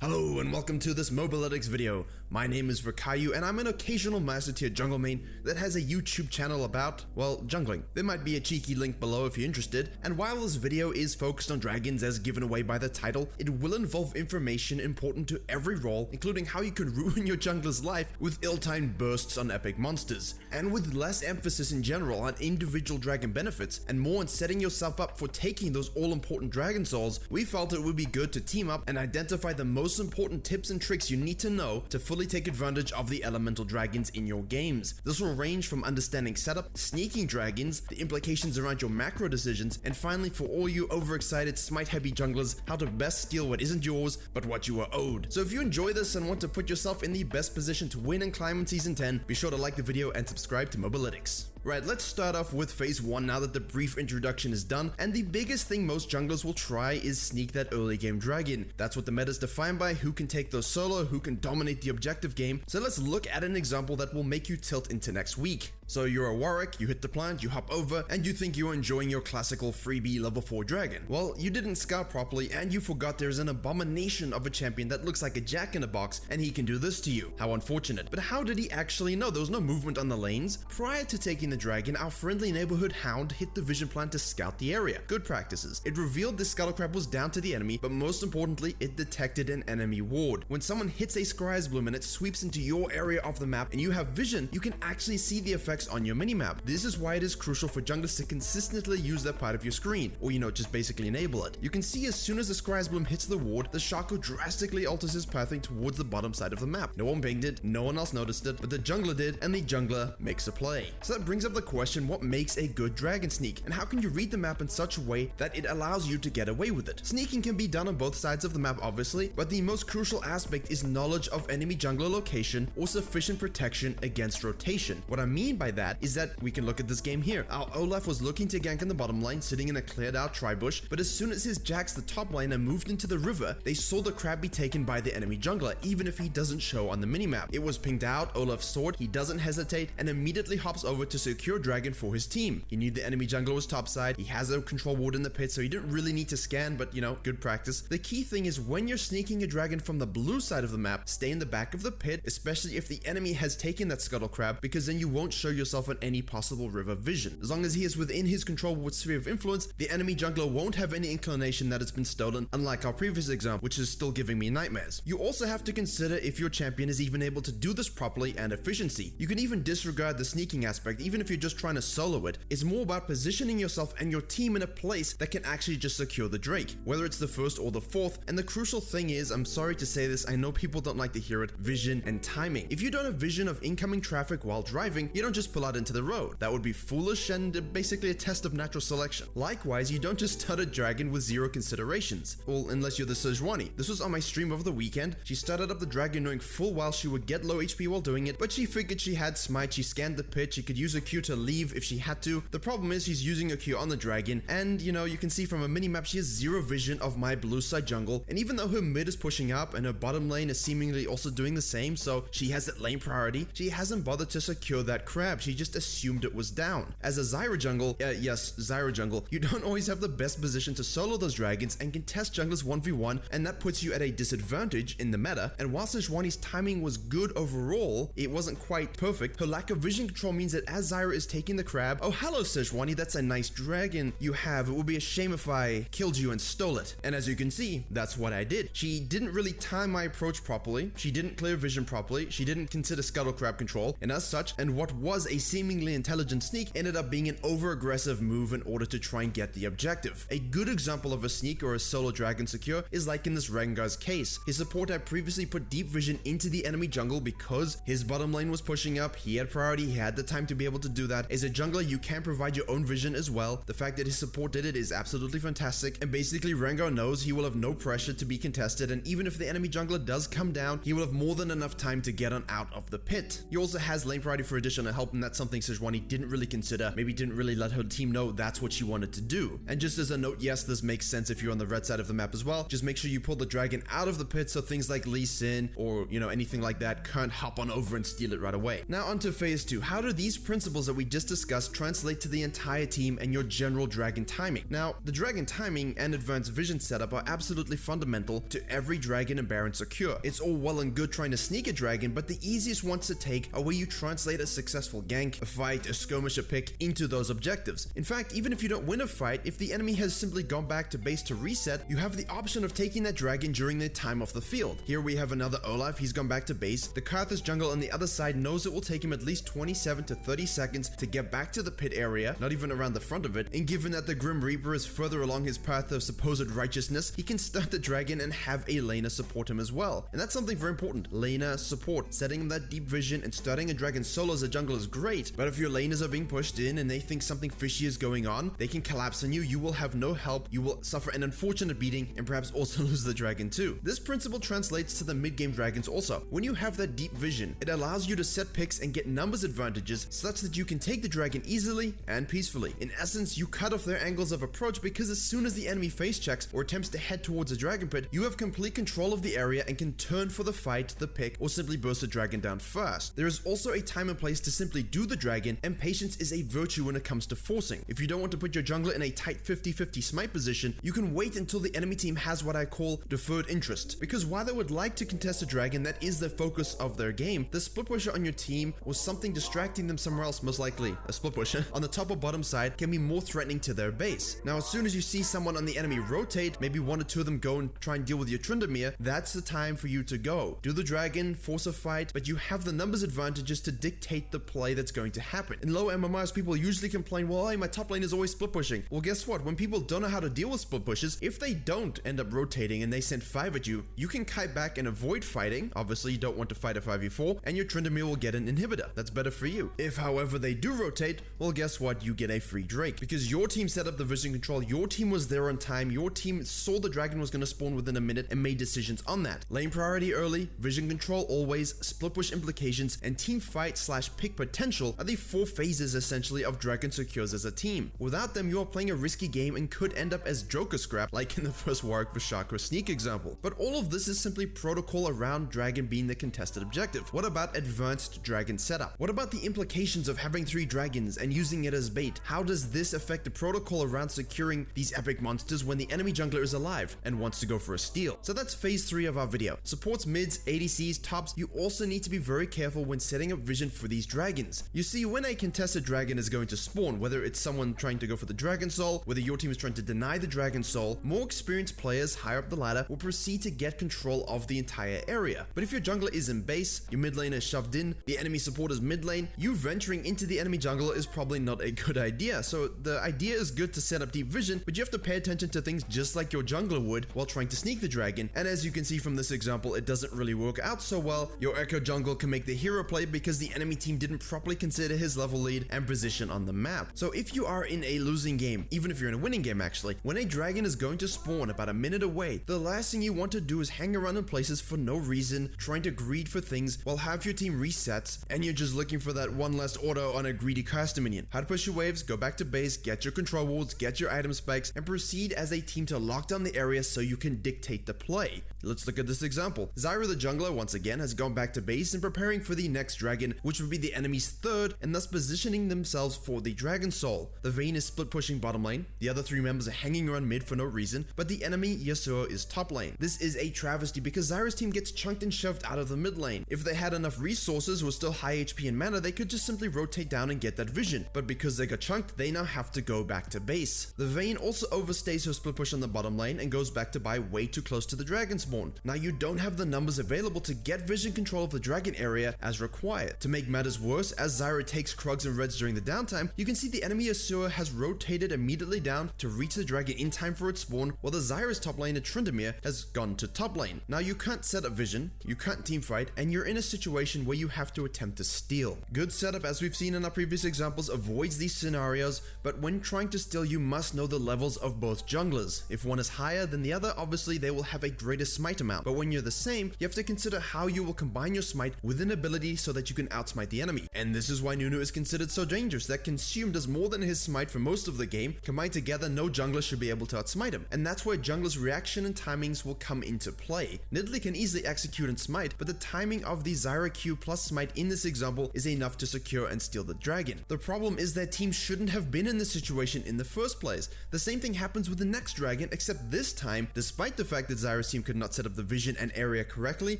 Hello and welcome to this Mobalytics video. My name is Virkayu and I'm an occasional master tier jungle main that has a YouTube channel about, well, jungling. There might be a cheeky link below if you're interested, and while this video is focused on dragons as given away by the title, it will involve information important to every role, including how you can ruin your jungler's life with ill-timed bursts on epic monsters, and with less emphasis in general on individual dragon benefits and more on setting yourself up for taking those all-important dragon souls. We felt it would be good to team up and identify the most important tips and tricks you need to know to fully take advantage of the elemental dragons in your games. This will range from understanding setup, sneaking dragons, the implications around your macro decisions, and finally for all you overexcited smite heavy junglers, how to best steal what isn't yours but what you are owed. So if you enjoy this and want to put yourself in the best position to win and climb in Season 10, be sure to like the video and subscribe to Mobalytics. Right, let's start off with phase 1 now that the brief introduction is done, and the biggest thing most junglers will try is sneak that early game dragon. That's what the meta is defined by, who can take those solo, who can dominate the objective game. So let's look at an example that will make you tilt into next week. So you're a Warwick, you hit the plant, you hop over, and you think you're enjoying your classical freebie level 4 dragon. Well, you didn't scout properly and you forgot there's an abomination of a champion that looks like a jack-in-a-box and he can do this to you. How unfortunate. But how did he actually know? There was no movement on the lanes. Prior to taking the dragon, our friendly neighborhood hound hit the vision plant to scout the area. Good practices. It revealed this scuttlecrab was down to the enemy, but most importantly, it detected an enemy ward. When someone hits a Scry's Bloom and it sweeps into your area of the map and you have vision, you can actually see the effects on your minimap. This is why it is crucial for junglers to consistently use that part of your screen, or just basically enable it. You can see as soon as the Scry's Bloom hits the ward, the Shaco drastically alters his pathing towards the bottom side of the map. No one pinged it, no one else noticed it, but the jungler did, and the jungler makes a play. So that brings up the question, what makes a good dragon sneak, and how can you read the map in such a way that it allows you to get away with it? Sneaking can be done on both sides of the map obviously, but the most crucial aspect is knowledge of enemy jungler location or sufficient protection against rotation. What I mean by that is that we can look at this game here. Our Olaf was looking to gank in the bottom lane, sitting in a cleared out tri-bush, but as soon as his Jax, the top laner, moved into the river, they saw the crab be taken by the enemy jungler, even if he doesn't show on the minimap. It was pinged out, Olaf saw it, he doesn't hesitate, and immediately hops over to secure dragon for his team. He knew the enemy jungler was topside, he has a control ward in the pit, so he didn't really need to scan, but good practice. The key thing is when you're sneaking a dragon from the blue side of the map, stay in the back of the pit, especially if the enemy has taken that scuttle crab, because then you won't show yourself on any possible river vision. As long as he is within his control ward sphere of influence, the enemy jungler won't have any inclination that it's been stolen, unlike our previous example, which is still giving me nightmares. You also have to consider if your champion is even able to do this properly and efficiency. You can even disregard the sneaking aspect, even if you're just trying to solo it. It's more about positioning yourself and your team in a place that can actually just secure the Drake, whether it's the first or the fourth. And the crucial thing is, I'm sorry to say this, I know people don't like to hear it, vision and timing. If you don't have vision of incoming traffic while driving, you don't just pull out into the road. That would be foolish and basically a test of natural selection. Likewise, you don't just start a dragon with zero considerations. Well, unless you're the Sejuani. This was on my stream over the weekend. She started up the dragon knowing full well she would get low HP while doing it, but she figured she had smite, she scanned the pit, she could use a Q to leave if she had to. The problem is she's using a Q on the dragon, and you can see from a minimap she has zero vision of my blue side jungle, and even though her mid is pushing up and her bottom lane is seemingly also doing the same, so she has that lane priority, she hasn't bothered to secure that crab, she just assumed it was down. As a Zyra jungle, you don't always have the best position to solo those dragons and contest junglers 1v1, and that puts you at a disadvantage in the meta. And while Sejuani's timing was good overall, it wasn't quite perfect. Her lack of vision control means that as Zyra is taking the crab, oh hello Sejuani, that's a nice dragon you have, it would be a shame if I killed you and stole it. And as you can see, that's what I did. She didn't really time my approach properly, she didn't clear vision properly, she didn't consider scuttle crab control, and as such, and what was a seemingly intelligent sneak ended up being an over-aggressive move in order to try and get the objective. A good example of a sneak or a solo dragon secure is like in this Rengar's case. His support had previously put deep vision into the enemy jungle because his bottom lane was pushing up, he had priority, he had the time to be able to do that. As a jungler, you can provide your own vision as well. The fact that his support did it is absolutely fantastic, and basically Rengar knows he will have no pressure to be contested, and even if the enemy jungler does come down, he will have more than enough time to get on out of the pit. He also has lane priority for additional help help, and that's something Sejuani didn't really consider, maybe didn't really let her team know that's what she wanted to do. And just as a note, yes, this makes sense if you're on the red side of the map as well. Just make sure you pull the dragon out of the pit so things like Lee Sin or, anything like that can't hop on over and steal it right away. Now onto phase 2. How do these principles that we just discussed translate to the entire team and your general dragon timing? Now, the dragon timing and advanced vision setup are absolutely fundamental to every dragon and Baron secure. It's all well and good trying to sneak a dragon, but the easiest ones to take are where you translate a successful gank, a fight, a skirmish, a pick into those objectives. In fact, even if you don't win a fight, if the enemy has simply gone back to base to reset, you have the option of taking that dragon during their time off the field. Here we have another Olaf, he's gone back to base. The Karthus jungle on the other side knows it will take him at least 27 to 30 seconds to get back to the pit area, not even around the front of it, and given that the Grim Reaper is further along his path of supposed righteousness, he can start the dragon and have a laner support him as well. And that's something very important, laner support. Setting that deep vision and starting a dragon solo as a jungle is great, but if your laners are being pushed in and they think something fishy is going on, they can collapse on you, you will have no help, you will suffer an unfortunate beating, and perhaps also lose the dragon too. This principle translates to the mid-game dragons also. When you have that deep vision, it allows you to set picks and get numbers advantages such that you can take the dragon easily and peacefully. In essence, you cut off their angles of approach because as soon as the enemy face checks or attempts to head towards a dragon pit, you have complete control of the area and can turn for the fight, the pick, or simply burst the dragon down first. There is also a time and place to simply do the dragon, and patience is a virtue when it comes to forcing. If you don't want to put your jungler in a tight 50-50 smite position, you can wait until the enemy team has what I call deferred interest. Because while they would like to contest a dragon that is the focus of their game, the split pusher on your team or something distracting them somewhere else, most likely a split pusher, on the top or bottom side can be more threatening to their base. Now as soon as you see someone on the enemy rotate, maybe one or two of them go and try and deal with your Tryndamere, that's the time for you to go. Do the dragon, force a fight, but you have the numbers advantages to dictate the play that's going to happen. In low MMRs, people usually complain, well, hey, my top lane is always split pushing. Well, guess what? When people don't know how to deal with split pushes, if they don't end up rotating and they send 5 at you, you can kite back and avoid fighting. Obviously, you don't want to fight a 5v4, and your Tryndamere will get an inhibitor. That's better for you. If, however, they do rotate, well, guess what? You get a free Drake. Because your team set up the vision control, your team was there on time, your team saw the dragon was going to spawn within a minute and made decisions on that. Lane priority early, vision control always, split push implications, and team fight / pick potential are the 4 phases essentially of dragon secures as a team. Without them, you are playing a risky game and could end up as Joker scrap like in the first Warwick Vishaka sneak example. But all of this is simply protocol around dragon being the contested objective. What about advanced dragon setup? What about the implications of having 3 dragons and using it as bait? How does this affect the protocol around securing these epic monsters when the enemy jungler is alive and wants to go for a steal? So that's phase 3 of our video. Supports mids, ADCs, tops. You also need to be very careful when setting up vision for these dragons. You see, when a contested dragon is going to spawn, whether it's someone trying to go for the dragon soul, whether your team is trying to deny the dragon soul, more experienced players higher up the ladder will proceed to get control of the entire area. But if your jungler is in base, your mid lane is shoved in, the enemy support is mid lane, you venturing into the enemy jungle is probably not a good idea. So the idea is good to set up deep vision, but you have to pay attention to things just like your jungler would while trying to sneak the dragon. And as you can see from this example, it doesn't really work out so well. Your Echo jungle can make the hero play because the enemy team didn't properly consider his level lead and position on the map. So if you are in a losing game, even if you're in a winning game actually, when a dragon is going to spawn about a minute away, the last thing you want to do is hang around in places for no reason, trying to greed for things while half your team resets and you're just looking for that one last auto on a greedy caster minion. How to push your waves, go back to base, get your control wards, get your item spikes, and proceed as a team to lock down the area so you can dictate the play. Let's look at this example. Zyra the jungler once again has gone back to base and preparing for the next dragon, which would be the enemy's third, and thus positioning themselves for the dragon soul. The Vayne is split pushing bottom lane, the other 3 members are hanging around mid for no reason, but the enemy Yasuo is top lane. This is a travesty because Zyra's team gets chunked and shoved out of the mid lane. If they had enough resources, were still high HP and mana, they could just simply rotate down and get that vision, but because they got chunked, they now have to go back to base. The Vayne also overstays her split push on the bottom lane and goes back to buy way too close to the dragon spawn. Now you don't have the numbers available to get vision control of the dragon area as required. To make matters worse, as Zyra takes Krugs and Reds during the downtime, you can see the enemy Yasuo has rotated immediately down to reach the dragon in time for its spawn, while the Zyra's top laner Tryndamere has gone to top lane. Now you can't set up vision, you can't teamfight, and you're in a situation where you have to attempt to steal. Good setup, as we've seen in our previous examples, avoids these scenarios, but when trying to steal, you must know the levels of both junglers. If one is higher than the other, obviously they will have a greater smite amount, but when you're the same, you have to consider how you will combine your smite with an ability so that you can outsmite the enemy. And this is why Nunu is considered so dangerous, that consumed does more than his smite for most of the game. Combined together, no jungler should be able to outsmite him. And that's where jungler's reaction and timings will come into play. Nidalee can easily execute and smite, but the timing of the Zyra Q plus smite in this example is enough to secure and steal the dragon. The problem is that team shouldn't have been in this situation in the first place. The same thing happens with the next dragon, except this time, despite the fact that Zyra's team could not set up the vision and area correctly,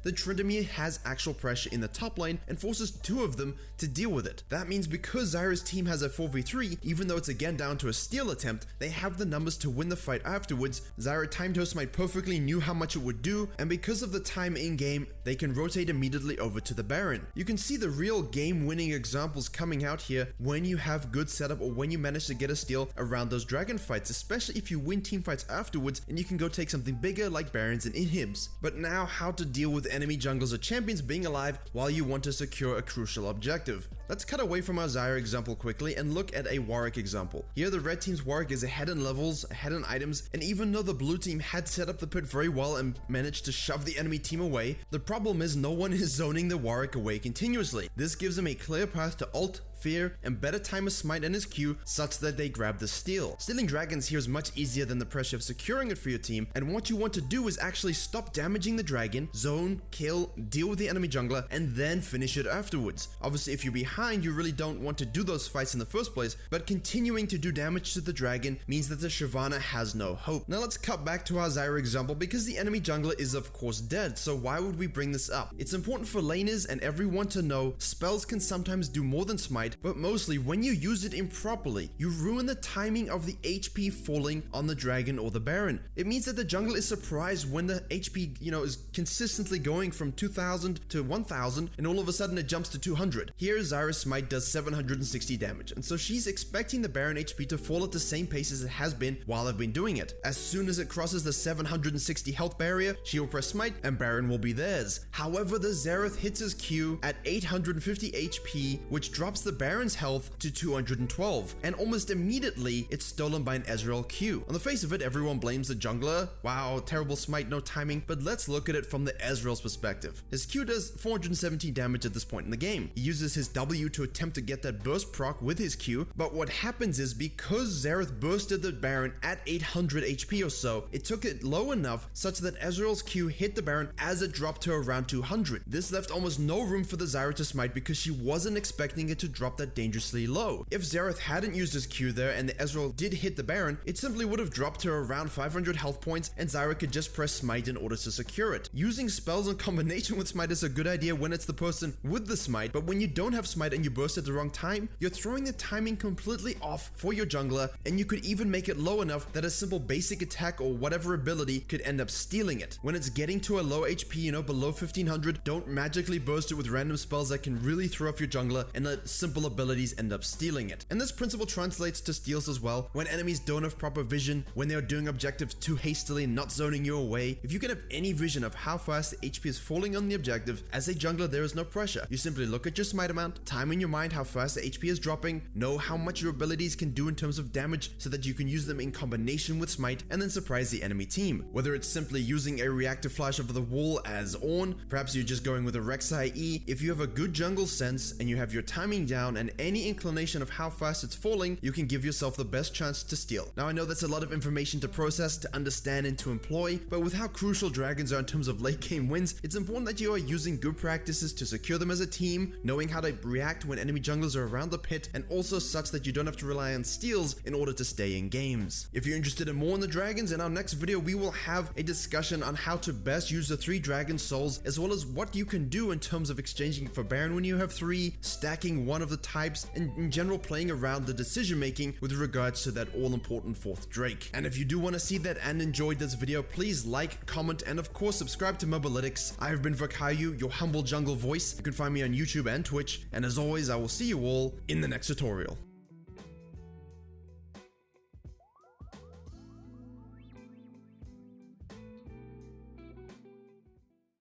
the Tryndamere has actual pressure in the top lane and forces two of them to deal with it. That means because Zyra's team has a 4v3, even though it's again down to a steal attempt, they have the numbers to win the fight afterwards. Zyra timed her smite perfectly, knew how much it would do, and because of the time in game, they can rotate immediately over to the Baron. You can see the real game-winning examples coming out here when you have good setup or when you manage to get a steal around those dragon fights, especially if you win team fights afterwards and you can go take something bigger like Barons and inhibs. But now, how to deal with enemy junglers or champions being alive while you want to secure a crucial objective. Let's cut away from our Zyra example quickly and look at a Warwick example. Here the red team's Warwick is ahead in levels, ahead in items, and even though the blue team had set up the pit very well and managed to shove the enemy team away, the problem is no one is zoning the Warwick away continuously. This gives them a clear path to ult, fear, and better time a smite and his Q such that they grab the steal. Stealing dragons here is much easier than the pressure of securing it for your team, and what you want to do is actually stop damaging the dragon, zone, kill, deal with the enemy jungler, and then finish it afterwards. Obviously, if you're behind, you really don't want to do those fights in the first place, but continuing to do damage to the dragon means that the Shyvana has no hope. Now let's cut back to our Zyra example because the enemy jungler is of course dead, so why would we bring this up? It's important for laners and everyone to know spells can sometimes do more than smite, but mostly when you use it improperly, you ruin the timing of the HP falling on the dragon or the Baron. It means that the jungler is surprised when the HP, is consistently going from 2000 to 1000 and all of a sudden it jumps to 200. Here Zyra's smite does 760 damage, and so she's expecting the Baron HP to fall at the same pace as it has been while I've been doing it. As soon as it crosses the 760 health barrier, she will press smite and Baron will be theirs. However, the Xerath hits his Q at 850 HP, which drops the Baron's health to 212, and almost immediately it's stolen by an Ezreal Q. On the face of it, everyone blames the jungler. Wow, terrible smite, no timing, but let's look at it from the Ezreal's perspective. His Q does 417 damage at this point in the game. He uses his W to attempt to get that burst proc with his Q, but what happens is because Xerath bursted the Baron at 800 HP or so, it took it low enough such that Ezreal's Q hit the Baron as it dropped to around 200. This left almost no room for the Zyra to smite because she wasn't expecting it to drop that dangerously low. If Xerath hadn't used his Q there and the Ezreal did hit the Baron, it simply would have dropped to around 500 health points and Zyra could just press smite in order to secure it. Using spells in combination with smite is a good idea when it's the person with the smite, but when you don't have smite and you burst at the wrong time, you're throwing the timing completely off for your jungler, and you could even make it low enough that a simple basic attack or whatever ability could end up stealing it. When it's getting to a low HP, below 1500, don't magically burst it with random spells that can really throw off your jungler and let simple abilities end up stealing it. And this principle translates to steals as well. When enemies don't have proper vision, when they're doing objectives too hastily and not zoning you away, if you can have any vision of how fast the HP is falling on the objective, as a jungler there is no pressure. You simply look at your smite amount, time in your mind how fast the HP is dropping, know how much your abilities can do in terms of damage so that you can use them in combination with smite and then surprise the enemy team. Whether it's simply using a reactive flash over the wall as Ornn, perhaps you're just going with a Rek'Sai E. If you have a good jungle sense and you have your timing down and any inclination of how fast it's falling, you can give yourself the best chance to steal. Now I know that's a lot of information to process, to understand and to employ, but with how crucial dragons are in terms of late game wins, it's important that you are using good practices to secure them as a team, knowing how to react when enemy junglers are around the pit, and also such that you don't have to rely on steals in order to stay in games. If you're interested in more on the dragons, in our next video we will have a discussion on how to best use the 3 dragon souls, as well as what you can do in terms of exchanging for Baron when you have 3, stacking one of the types, and in general playing around the decision making with regards to that all-important 4th Drake. And if you do want to see that and enjoyed this video, please like, comment, and of course subscribe to Mobalytics. I have been Vakayu, your humble jungle voice. You can find me on YouTube and Twitch, and as always I will see you all in the next tutorial.